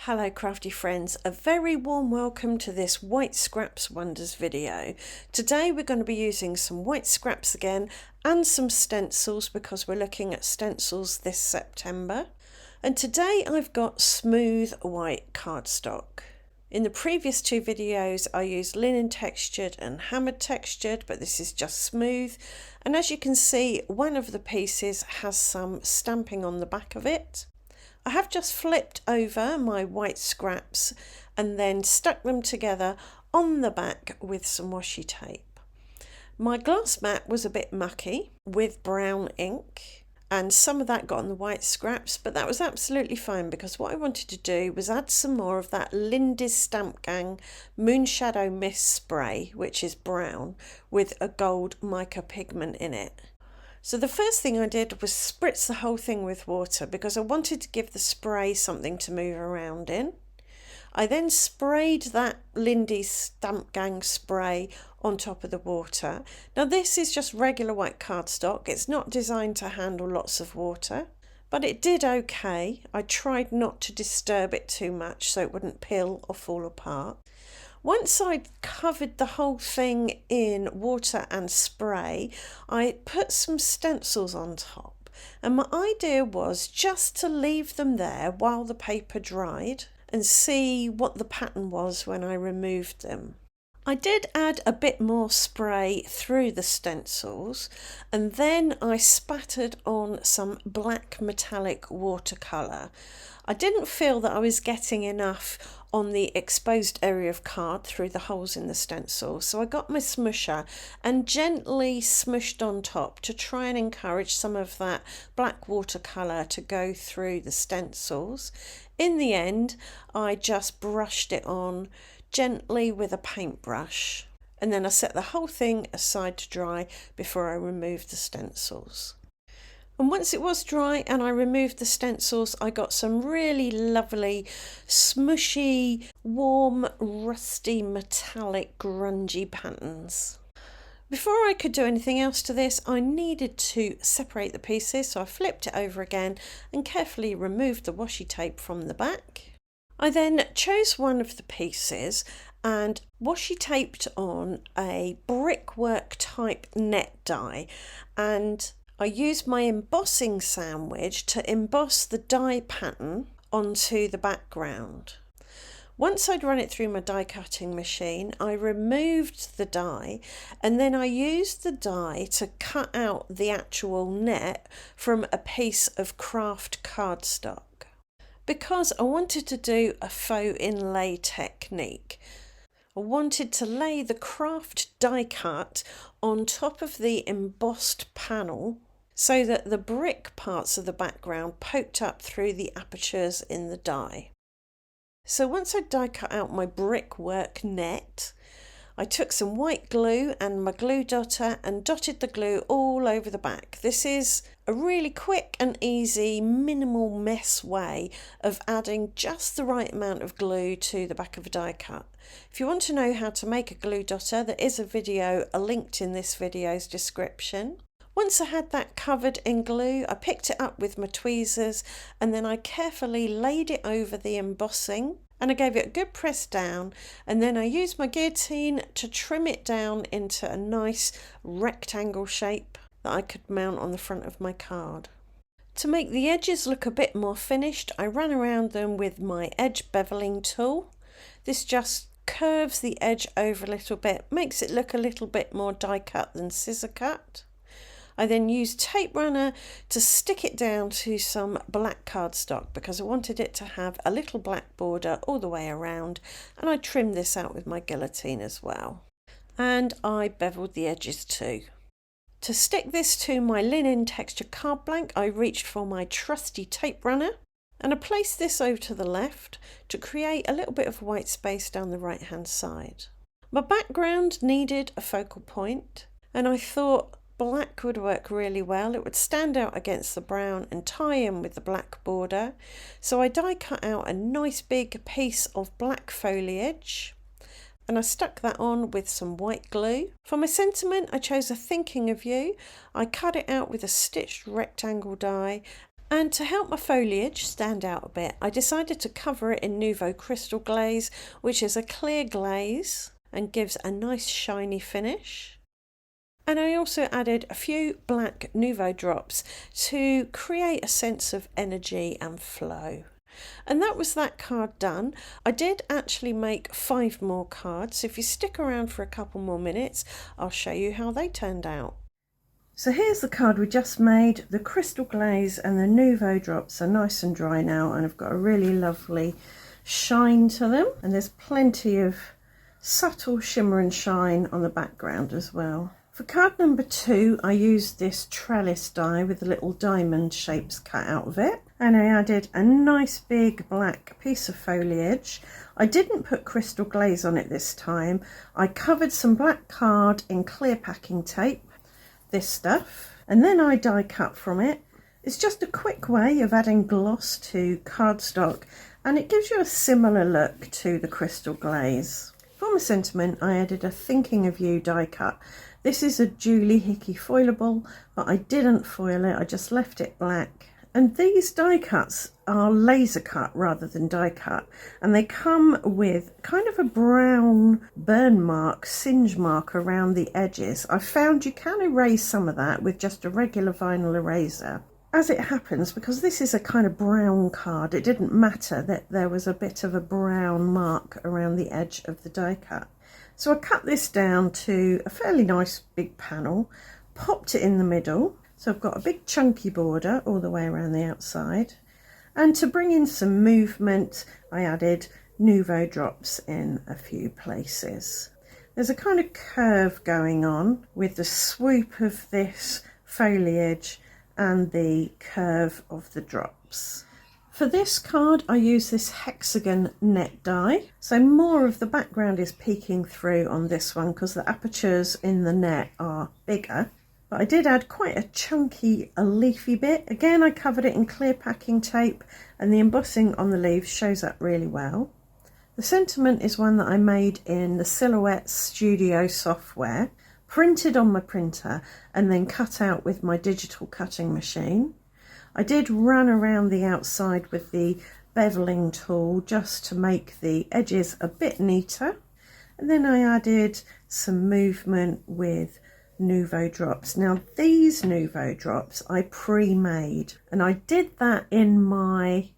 Hello crafty friends, a very warm welcome to this White Scraps Wonders video. Today we're going to be using some white scraps again and some stencils because we're looking at stencils this September. And today I've got smooth white cardstock. In the previous two videos I used linen textured and hammered textured, but this is just smooth. And as you can see, one of the pieces has some stamping on the back of it. I have just flipped over my white scraps and then stuck them together on the back with some washi tape. My glass mat was a bit mucky with brown ink and some of that got on the white scraps, but that was absolutely fine because what I wanted to do was add some more of that Lindy's Stamp Gang Moonshadow Mist spray, which is brown with a gold mica pigment in it. So the first thing I did was spritz the whole thing with water because I wanted to give the spray something to move around in. I then sprayed that Lindy's Stamp Gang spray on top of the water. Now this is just regular white cardstock. It's not designed to handle lots of water, but it did okay. I tried not to disturb it too much so it wouldn't peel or fall apart. Once I'd covered the whole thing in water and spray, I put some stencils on top. And my idea was just to leave them there while the paper dried and see what the pattern was when I removed them. I did add a bit more spray through the stencils and then I spattered on some black metallic watercolour. I didn't feel that I was getting enough on the exposed area of card through the holes in the stencil, so I got my smusher and gently smushed on top to try and encourage some of that black watercolour to go through the stencils. In the end I just brushed it on gently with a paintbrush and then I set the whole thing aside to dry before I removed the stencils. And once it was dry and I removed the stencils, I got some really lovely, smushy, warm, rusty, metallic, grungy patterns. Before I could do anything else to this, I needed to separate the pieces, so I flipped it over again and carefully removed the washi tape from the back. I then chose one of the pieces and washi taped on a brickwork type net die, and I used my embossing sandwich to emboss the die pattern onto the background. Once I'd run it through my die cutting machine, I removed the die and then I used the die to cut out the actual net from a piece of craft cardstock. Because I wanted to do a faux inlay technique, I wanted to lay the craft die cut on top of the embossed panel so that the brick parts of the background poked up through the apertures in the die. So once I die cut out my brickwork net, I took some white glue and my glue dotter and dotted the glue all over the back. This is a really quick and easy, minimal mess way of adding just the right amount of glue to the back of a die cut. If you want to know how to make a glue dotter, there is a video linked in this video's description. Once I had that covered in glue, I picked it up with my tweezers and then I carefully laid it over the embossing and I gave it a good press down, and then I used my guillotine to trim it down into a nice rectangle shape that I could mount on the front of my card. To make the edges look a bit more finished, I ran around them with my edge beveling tool. This just curves the edge over a little bit, makes it look a little bit more die cut than scissor cut. I then used tape runner to stick it down to some black cardstock because I wanted it to have a little black border all the way around, and I trimmed this out with my guillotine as well. And I beveled the edges too. To stick this to my linen texture card blank, I reached for my trusty tape runner and I placed this over to the left to create a little bit of white space down the right hand side. My background needed a focal point and I thought black would work really well. It would stand out against the brown and tie in with the black border. So I die cut out a nice big piece of black foliage and I stuck that on with some white glue. For my sentiment, I chose a thinking of you. I cut it out with a stitched rectangle die And to help my foliage stand out a bit, I decided to cover it in Nouveau Crystal Glaze, which is a clear glaze and gives a nice shiny finish. And I also added a few black Nouveau drops to create a sense of energy and flow. And that was that card done. I did actually make 5 more cards. If you stick around for a couple more minutes, I'll show you how they turned out. So here's the card we just made. The crystal glaze and the Nouveau drops are nice and dry now, and I've got a really lovely shine to them. And there's plenty of subtle shimmer and shine on the background as well. For card number 2, I used this trellis die with the little diamond shapes cut out of it. And I added a nice big black piece of foliage. I didn't put crystal glaze on it this time. I covered some black card in clear packing tape, this stuff, and then I die cut from it. It's just a quick way of adding gloss to cardstock, and it gives you a similar look to the crystal glaze. For my sentiment, I added a Thinking of You die cut. This is a Julie Hickey foilable, but I didn't foil it, I just left it black. And these die cuts are laser cut rather than die cut, and they come with kind of a brown burn mark, singe mark around the edges. I found you can erase some of that with just a regular vinyl eraser. As it happens, because this is a kind of brown card, it didn't matter that there was a bit of a brown mark around the edge of the die cut. So I cut this down to a fairly nice big panel, popped it in the middle. So I've got a big chunky border all the way around the outside. And to bring in some movement, I added Nouveau drops in a few places. There's a kind of curve going on with the swoop of this foliage and the curve of the drops. For this card, I use this hexagon net die. So more of the background is peeking through on this one because the apertures in the net are bigger. But I did add quite a chunky, leafy bit. Again, I covered it in clear packing tape, and the embossing on the leaves shows up really well. The sentiment is one that I made in the Silhouette Studio software, printed on my printer, and then cut out with my digital cutting machine. I did run around the outside with the beveling tool just to make the edges a bit neater. And then I added some movement with Nouveau drops. Now these Nouveau drops I pre-made, and I did that in my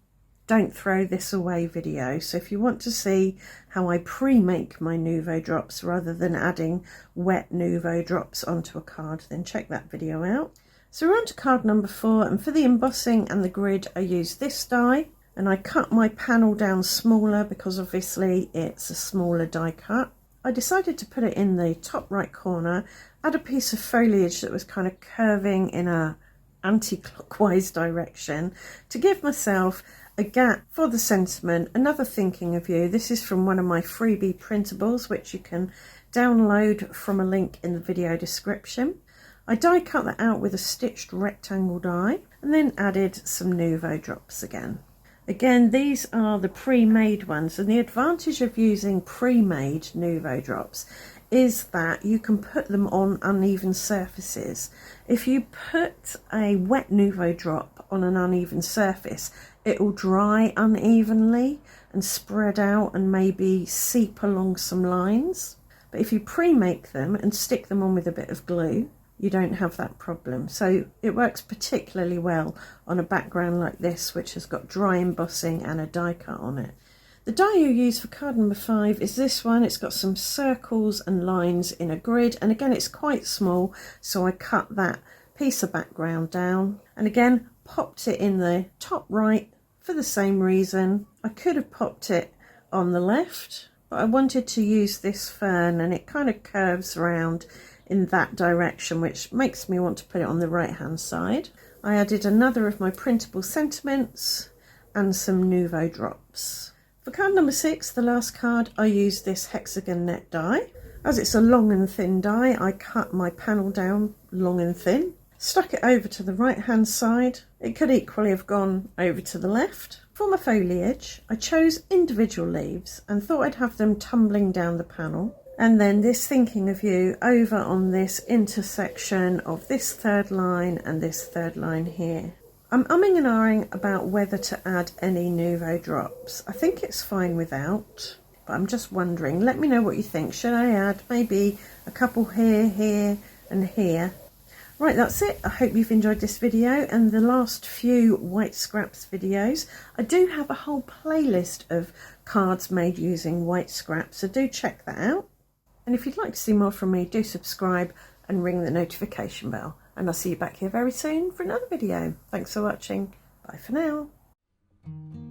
Don't Throw This Away video. So if you want to see how I pre-make my Nouveau drops rather than adding wet Nouveau drops onto a card, then check that video out. So we're on to card number 4, and for the embossing and the grid I used this die, and I cut my panel down smaller because obviously it's a smaller die cut. I decided to put it in the top right corner, add a piece of foliage that was kind of curving in a anti-clockwise direction to give myself a gap for the sentiment. Another Thinking of You. This is from one of my freebie printables, which you can download from a link in the video description. I die cut that out with a stitched rectangle die and then added some Nouveau drops again. Again, these are the pre-made ones, and the advantage of using pre-made Nouveau drops is that you can put them on uneven surfaces. If you put a wet Nouveau drop on an uneven surface, it will dry unevenly and spread out and maybe seep along some lines. But if you pre-make them and stick them on with a bit of glue, you don't have that problem. So it works particularly well on a background like this, which has got dry embossing and a die cut on it. The die you use for card number 5 is this one. It's got some circles and lines in a grid, and again it's quite small, so I cut that piece of background down and again popped it in the top right for the same reason. I could have popped it on the left, but I wanted to use this fern, and it kind of curves around in that direction, which makes me want to put it on the right hand side. I added another of my printable sentiments and some Nouveau drops. For card number 6, the last card, I used this hexagon net die. As it's a long and thin die, I cut my panel down long and thin, stuck it over to the right hand side. It could equally have gone over to the left. For my foliage, I chose individual leaves and thought I'd have them tumbling down the panel. And then this Thinking of You over on this intersection of this third line and this third line here. I'm umming and ahhing about whether to add any Nouveau drops. I think it's fine without, but I'm just wondering. Let me know what you think. Should I add maybe a couple here, here and here? Right, that's it. I hope you've enjoyed this video and the last few white scraps videos. I do have a whole playlist of cards made using white scraps, so do check that out. And if you'd like to see more from me, do subscribe and ring the notification bell. And I'll see you back here very soon for another video. Thanks for watching. Bye for now.